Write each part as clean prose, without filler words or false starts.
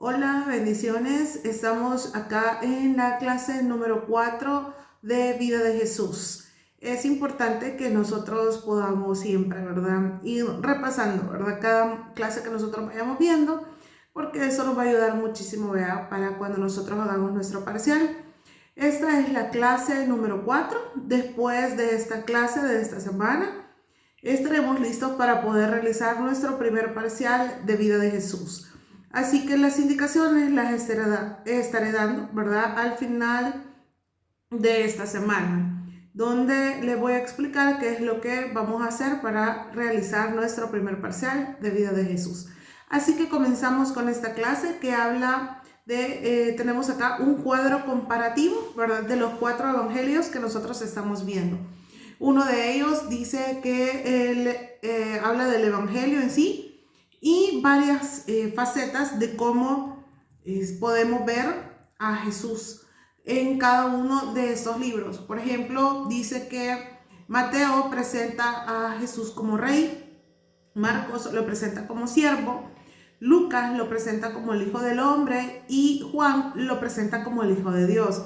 Hola, bendiciones. Estamos acá en la clase número 4 de Vida de Jesús. Es importante que nosotros podamos siempre, ¿verdad? Ir repasando, ¿verdad? Cada clase que nosotros vayamos viendo, porque eso nos va a ayudar muchísimo, ¿verdad? Para cuando nosotros hagamos nuestro parcial. Esta es la clase número 4. Después de esta clase de esta semana, estaremos listos para poder realizar nuestro primer parcial de Vida de Jesús. Así que las indicaciones las estaré dando, ¿verdad? Al final de esta semana, donde les voy a explicar qué es lo que vamos a hacer para realizar nuestro primer parcial de Vida de Jesús. Así que comenzamos con esta clase que habla de, tenemos acá un cuadro comparativo, ¿verdad? De los 4 evangelios que nosotros estamos viendo. Uno de ellos dice que él habla del evangelio en sí, y varias facetas de cómo podemos ver a Jesús en cada uno de estos libros. Por ejemplo, dice que Mateo presenta a Jesús como rey, Marcos lo presenta como siervo, Lucas lo presenta como el Hijo del Hombre y Juan lo presenta como el Hijo de Dios.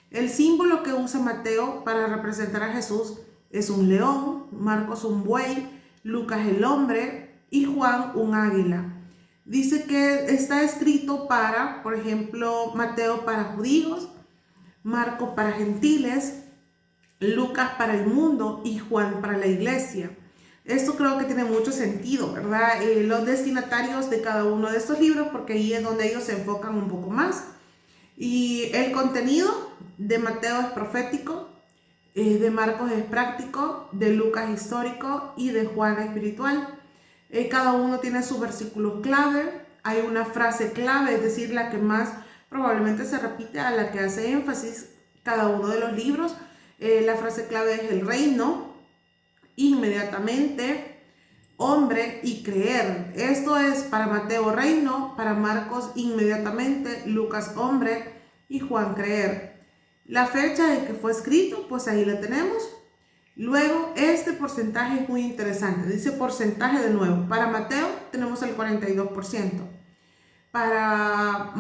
El símbolo que usa Mateo para representar a Jesús es un león, Marcos un buey, Lucas el hombre y Juan un águila. Dice que está escrito para, por ejemplo, Mateo para judíos, Marcos para gentiles, Lucas para el mundo y Juan para la iglesia. Esto creo que tiene mucho sentido, ¿verdad? Los destinatarios de cada uno de estos libros, porque ahí es donde ellos se enfocan un poco más. Y el contenido de Mateo es profético, de Marcos es práctico, de Lucas histórico y de Juan espiritual. Cada uno tiene su versículo clave, hay una frase clave, es decir, la que más probablemente se repite, a la que hace énfasis cada uno de los libros. La frase clave es el reino, inmediatamente, hombre y creer. Esto es para Mateo reino, para Marcos inmediatamente, Lucas hombre y Juan creer. La fecha en que fue escrito, pues ahí la tenemos. Luego, este porcentaje es muy interesante. Dice porcentaje de nuevo. Para Mateo tenemos el 42%. Para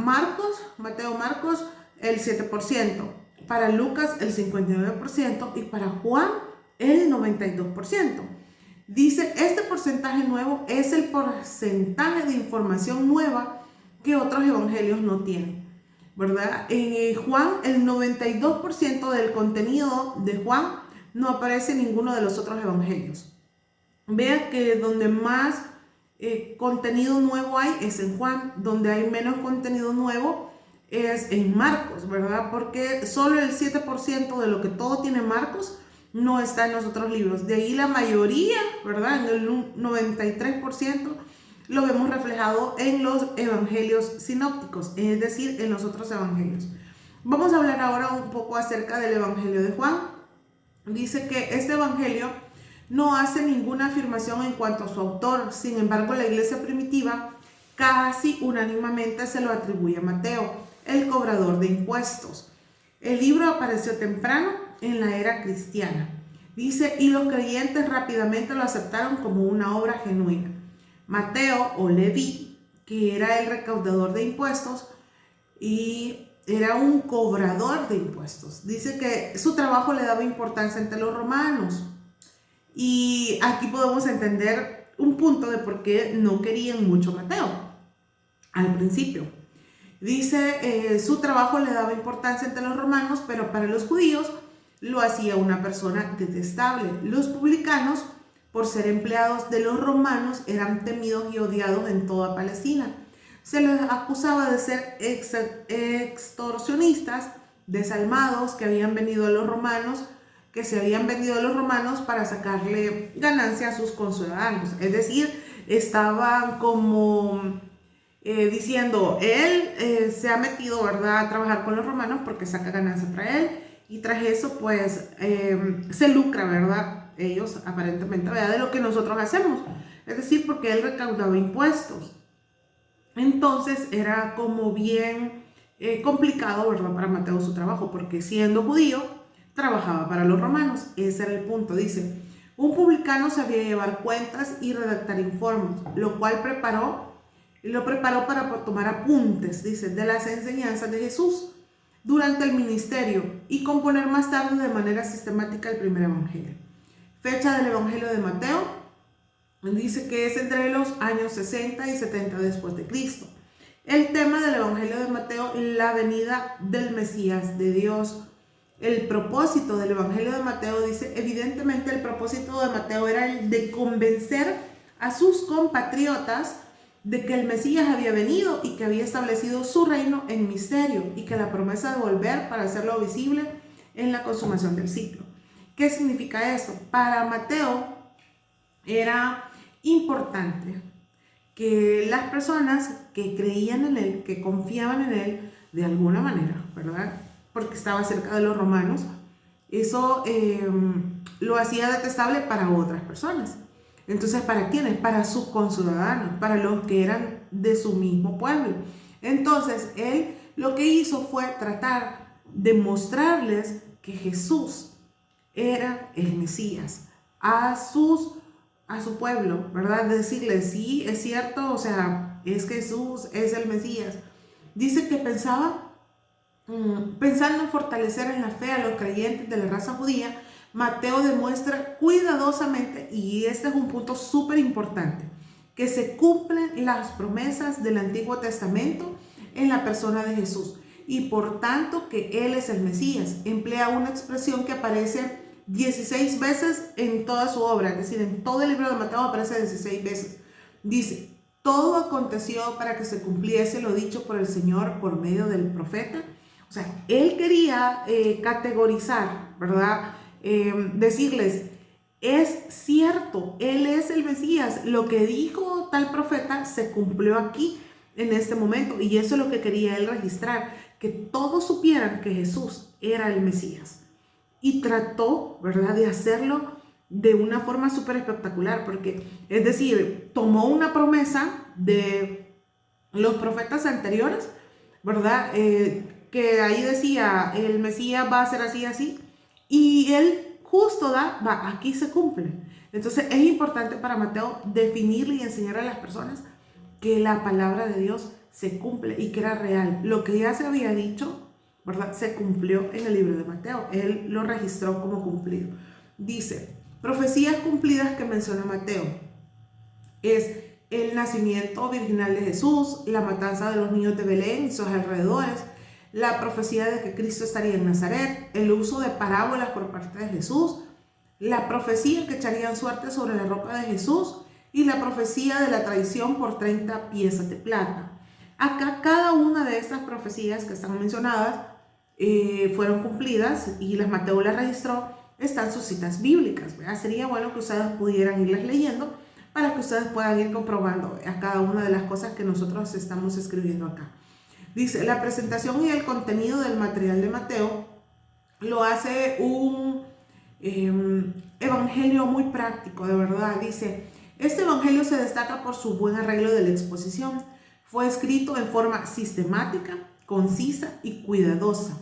Mateo Marcos, el 7%. Para Lucas, el 59%. Y para Juan, el 92%. Dice, este porcentaje nuevo es el porcentaje de información nueva que otros evangelios no tienen, ¿verdad? En Juan, el 92% del contenido de Juan no aparece en ninguno de los otros evangelios. Vea que donde más contenido nuevo hay es en Juan, donde hay menos contenido nuevo es en Marcos, ¿verdad? Porque solo el 7% de lo que todo tiene Marcos no está en los otros libros. De ahí la mayoría, ¿verdad? En el 93% lo vemos reflejado en los evangelios sinópticos, es decir, en los otros evangelios. Vamos a hablar ahora un poco acerca del evangelio de Juan. Dice que este evangelio no hace ninguna afirmación en cuanto a su autor. Sin embargo, la iglesia primitiva casi unánimemente se lo atribuye a Mateo, el cobrador de impuestos. El libro apareció temprano en la era cristiana. Dice, y los creyentes rápidamente lo aceptaron como una obra genuina. Mateo o Leví, que era el recaudador de impuestos y era un cobrador de impuestos. Dice que su trabajo le daba importancia entre los romanos. Y aquí podemos entender un punto de por qué no querían mucho a Mateo al principio. Dice, su trabajo le daba importancia entre los romanos, pero para los judíos lo hacía una persona detestable. Los publicanos, por ser empleados de los romanos, eran temidos y odiados en toda Palestina. Se les acusaba de ser extorsionistas, desalmados, que habían venido a los romanos, que se habían vendido a los romanos para sacarle ganancia a sus conciudadanos. Es decir, estaban como diciendo, él se ha metido, ¿verdad?, a trabajar con los romanos porque saca ganancia para él, y tras eso, pues, se lucra, ¿verdad?, ellos aparentemente, ¿verdad?, de lo que nosotros hacemos. Es decir, porque él recaudaba impuestos. Entonces era como bien complicado, ¿verdad?, para Mateo su trabajo, porque siendo judío, trabajaba para los romanos. Ese era el punto. Dice, un publicano sabía llevar cuentas y redactar informes, lo cual preparó Y lo preparó para tomar apuntes, dice, de las enseñanzas de Jesús durante el ministerio y componer más tarde de manera sistemática el primer evangelio. Fecha del evangelio de Mateo, dice que es entre los años 60 y 70 después de Cristo. El tema del evangelio de Mateo, la venida del Mesías de Dios. El propósito del evangelio de Mateo, dice, evidentemente el propósito de Mateo era el de convencer a sus compatriotas de que el Mesías había venido y que había establecido su reino en misterio y que la promesa de volver para hacerlo visible en la consumación del ciclo. ¿Qué significa esto? Para Mateo era importante que las personas que creían en él, que confiaban en él de alguna manera, ¿verdad? Porque estaba cerca de los romanos, eso lo hacía detestable para otras personas. Entonces, ¿para quiénes? Para sus conciudadanos, para los que eran de su mismo pueblo. Entonces, él lo que hizo fue tratar de mostrarles que Jesús era el Mesías a su pueblo, ¿verdad? Decirles, sí, es cierto, o sea, es Jesús, es el Mesías. Dice que pensando en fortalecer en la fe a los creyentes de la raza judía, Mateo demuestra cuidadosamente, y este es un punto súper importante, que se cumplen las promesas del Antiguo Testamento en la persona de Jesús y por tanto que Él es el Mesías. Emplea una expresión que aparece 16 veces en toda su obra, es decir, en todo el libro de Mateo aparece 16 veces. Dice, todo aconteció para que se cumpliese lo dicho por el Señor por medio del profeta. O sea, Él quería categorizar, ¿verdad? Decirles, es cierto, Él es el Mesías, lo que dijo tal profeta se cumplió aquí en este momento, y eso es lo que quería Él registrar, que todos supieran que Jesús era el Mesías, y trató, ¿verdad?, de hacerlo de una forma súper espectacular, porque es decir, tomó una promesa de los profetas anteriores, ¿verdad?, que ahí decía, el Mesías va a ser así, así, y él justo aquí se cumple. Entonces es importante para Mateo definirle y enseñar a las personas que la palabra de Dios se cumple y que era real. Lo que ya se había dicho, ¿verdad?, se cumplió en el libro de Mateo. Él lo registró como cumplido. Dice, profecías cumplidas que menciona Mateo es el nacimiento virginal de Jesús, la matanza de los niños de Belén y sus alrededores, la profecía de que Cristo estaría en Nazaret, el uso de parábolas por parte de Jesús, la profecía que echarían suerte sobre la ropa de Jesús y la profecía de la traición por 30 piezas de plata. Acá cada una de estas profecías que están mencionadas fueron cumplidas y Mateo las registró, están sus citas bíblicas, ¿verdad? Sería bueno que ustedes pudieran irlas leyendo para que ustedes puedan ir comprobando a cada una de las cosas que nosotros estamos escribiendo acá. Dice, la presentación y el contenido del material de Mateo lo hace un evangelio muy práctico, de verdad. Dice, este evangelio se destaca por su buen arreglo de la exposición. Fue escrito en forma sistemática, concisa y cuidadosa.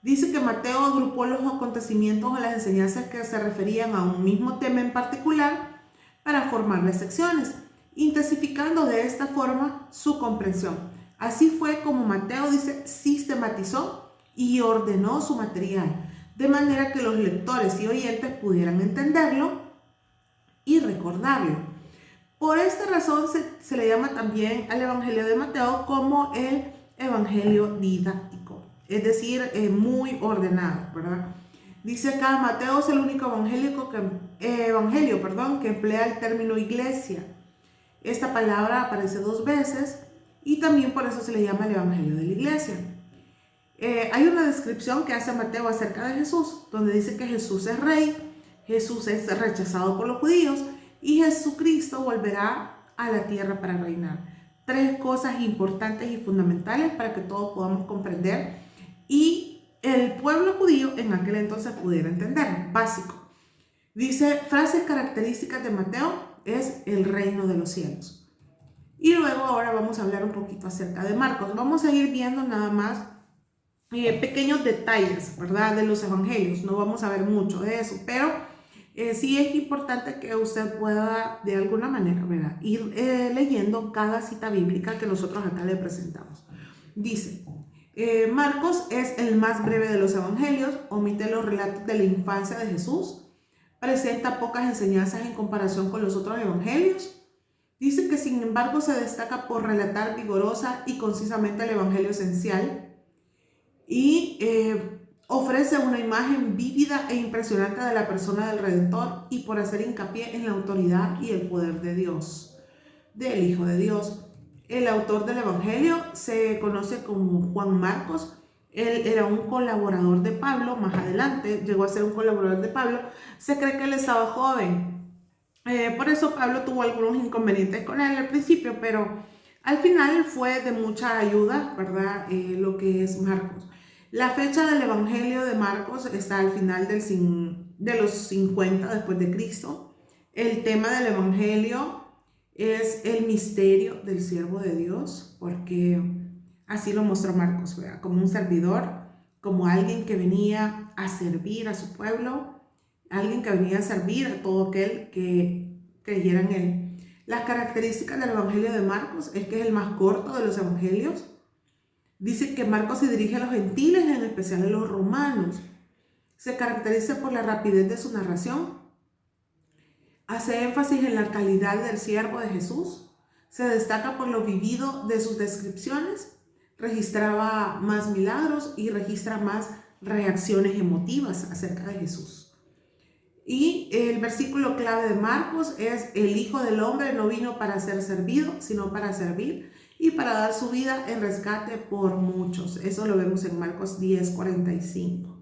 Dice que Mateo agrupó los acontecimientos o las enseñanzas que se referían a un mismo tema en particular para formar las secciones, intensificando de esta forma su comprensión. Así fue como Mateo, dice, sistematizó y ordenó su material, de manera que los lectores y oyentes pudieran entenderlo y recordarlo. Por esta razón se le llama también al Evangelio de Mateo como el Evangelio didáctico, es decir, muy ordenado, ¿verdad? Dice acá, Mateo es el único evangelio que emplea el término iglesia. Esta palabra aparece 2 veces y también por eso se le llama el Evangelio de la Iglesia. Hay una descripción que hace Mateo acerca de Jesús, donde dice que Jesús es rey, Jesús es rechazado por los judíos y Jesucristo volverá a la tierra para reinar. 3 cosas importantes y fundamentales para que todos podamos comprender y el pueblo judío en aquel entonces pudiera entender, básico. Dice, frases características de Mateo es el reino de los cielos. Y luego ahora vamos a hablar un poquito acerca de Marcos. Vamos a ir viendo nada más pequeños detalles, ¿verdad?, de los evangelios. No vamos a ver mucho de eso, pero Sí es importante que usted pueda de alguna manera, ¿verdad?, ir leyendo cada cita bíblica que nosotros acá le presentamos. Dice, Marcos es el más breve de los evangelios, omite los relatos de la infancia de Jesús, presenta pocas enseñanzas en comparación con los otros evangelios. Dice que sin embargo se destaca por relatar vigorosa y concisamente el evangelio esencial y ofrece una imagen vívida e impresionante de la persona del Redentor y por hacer hincapié en la autoridad y el poder de Dios, del Hijo de Dios. El autor del evangelio se conoce como Juan Marcos. Él era un colaborador de Pablo, más adelante llegó a ser un colaborador de Pablo. Se cree que él estaba joven. Por eso Pablo tuvo algunos inconvenientes con él al principio, pero al final fue de mucha ayuda, ¿verdad? Lo que es Marcos. La fecha del Evangelio de Marcos está al final de los 50 después de Cristo. El tema del Evangelio es el misterio del siervo de Dios, porque así lo mostró Marcos, ¿verdad?, como un servidor, como alguien que venía a servir a su pueblo, alguien que venía a servir a todo aquel que creyera en él. Las características del Evangelio de Marcos es que es el más corto de los evangelios. Dice que Marcos se dirige a los gentiles, en especial a los romanos. Se caracteriza por la rapidez de su narración. Hace énfasis en la calidad del siervo de Jesús. Se destaca por lo vivido de sus descripciones. Registraba más milagros y registra más reacciones emotivas acerca de Jesús. Y el versículo clave de Marcos es: el Hijo del Hombre no vino para ser servido, sino para servir y para dar su vida en rescate por muchos. Eso lo vemos en Marcos 10:45.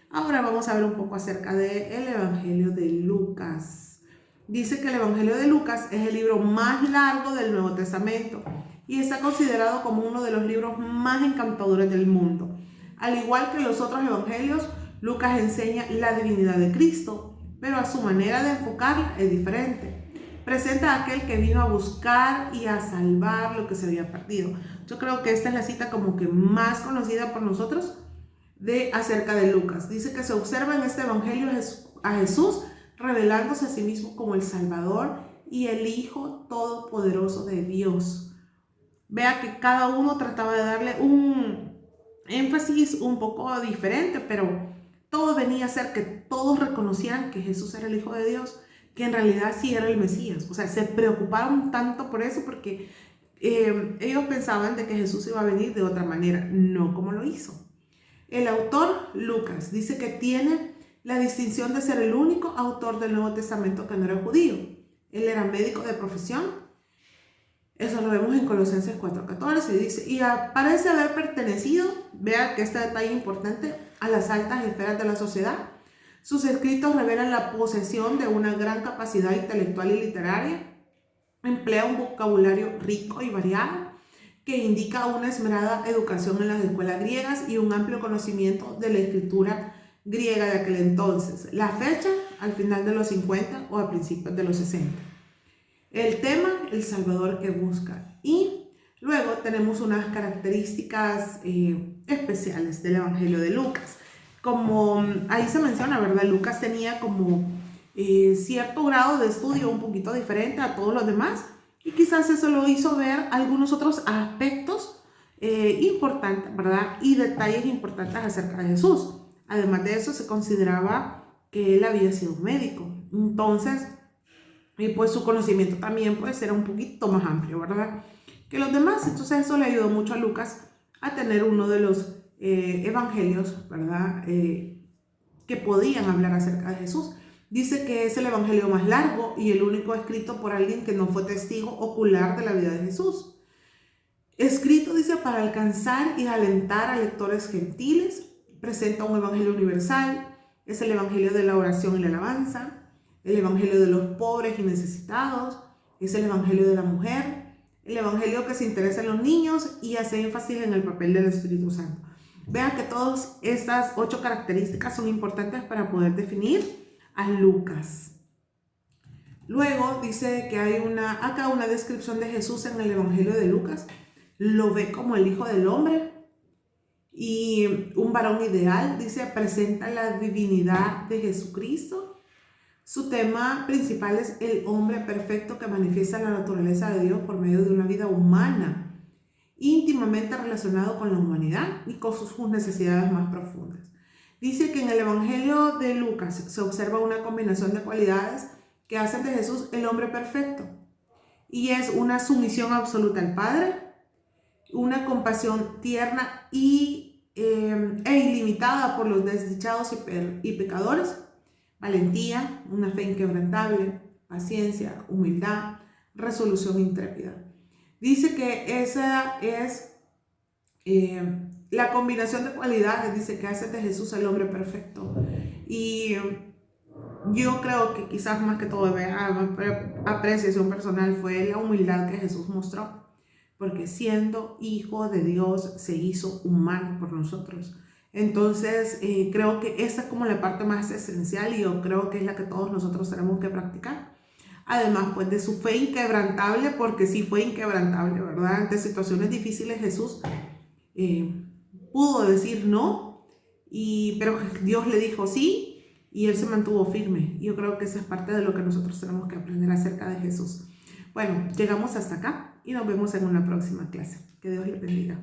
Ahora vamos a ver un poco acerca del Evangelio de Lucas. Dice que el Evangelio de Lucas es el libro más largo del Nuevo Testamento y está considerado como uno de los libros más encantadores del mundo. Al igual que los otros evangelios, Lucas enseña la divinidad de Cristo, pero a su manera de enfocarla es diferente. Presenta a aquel que vino a buscar y a salvar lo que se había perdido. Yo creo que esta es la cita como que más conocida por nosotros acerca de Lucas. Dice que se observa en este evangelio a Jesús revelándose a sí mismo como el Salvador y el Hijo Todopoderoso de Dios. Vea que cada uno trataba de darle un énfasis un poco diferente, pero todo venía a ser que todos reconocieran que Jesús era el Hijo de Dios, que en realidad sí era el Mesías. O sea, se preocupaban tanto por eso porque ellos pensaban de que Jesús iba a venir de otra manera, no como lo hizo. El autor, Lucas, dice que tiene la distinción de ser el único autor del Nuevo Testamento que no era judío. Él era médico de profesión. Eso lo vemos en Colosenses 4:14. Dice, y parece haber pertenecido, vea que este detalle importante, a las altas esferas de la sociedad. Sus escritos revelan la posesión de una gran capacidad intelectual y literaria. Emplea un vocabulario rico y variado que indica una esmerada educación en las escuelas griegas y un amplio conocimiento de la escritura griega de aquel entonces. La fecha, al final de los 50 o a principios de los 60. El tema, el Salvador que busca. Y luego tenemos unas características especiales del Evangelio de Lucas. Como ahí se menciona, ¿verdad? Lucas tenía como cierto grado de estudio un poquito diferente a todos los demás. Y quizás eso lo hizo ver algunos otros aspectos importantes, ¿verdad? Y detalles importantes acerca de Jesús. Además de eso, se consideraba que él había sido médico. Entonces, pues su conocimiento también puede ser un poquito más amplio, ¿verdad?, que los demás. Entonces eso le ayudó mucho a Lucas a tener uno de los evangelios, ¿verdad?, que podían hablar acerca de Jesús. Dice que es el evangelio más largo y el único escrito por alguien que no fue testigo ocular de la vida de Jesús. Escrito, dice, para alcanzar y alentar a lectores gentiles. Presenta un evangelio universal. Es el evangelio de la oración y la alabanza. El evangelio de los pobres y necesitados. Es el evangelio de la mujer. El evangelio que se interesa en los niños y hace énfasis en el papel del Espíritu Santo. Vean que todas estas 8 características son importantes para poder definir a Lucas. Luego dice que hay acá una descripción de Jesús en el Evangelio de Lucas. Lo ve como el Hijo del Hombre y un varón ideal. Dice, presenta la divinidad de Jesucristo. Su tema principal es el hombre perfecto que manifiesta la naturaleza de Dios por medio de una vida humana, íntimamente relacionado con la humanidad y con sus necesidades más profundas. Dice que en el Evangelio de Lucas se observa una combinación de cualidades que hacen de Jesús el hombre perfecto. Y es una sumisión absoluta al Padre, una compasión tierna e ilimitada por los desdichados y pecadores, valentía, una fe inquebrantable, paciencia, humildad, resolución intrépida. Dice que esa es la combinación de cualidades, dice, que hace de Jesús el hombre perfecto. Y yo creo que quizás más que todo apreciación personal fue la humildad que Jesús mostró, porque siendo hijo de Dios se hizo humano por nosotros. Entonces creo que esa es como la parte más esencial y yo creo que es la que todos nosotros tenemos que practicar. Además, pues de su fe inquebrantable, porque sí fue inquebrantable, ¿verdad? Ante situaciones difíciles Jesús pudo decir no, pero Dios le dijo sí y él se mantuvo firme. Yo creo que esa es parte de lo que nosotros tenemos que aprender acerca de Jesús. Bueno, llegamos hasta acá y nos vemos en una próxima clase. Que Dios le bendiga.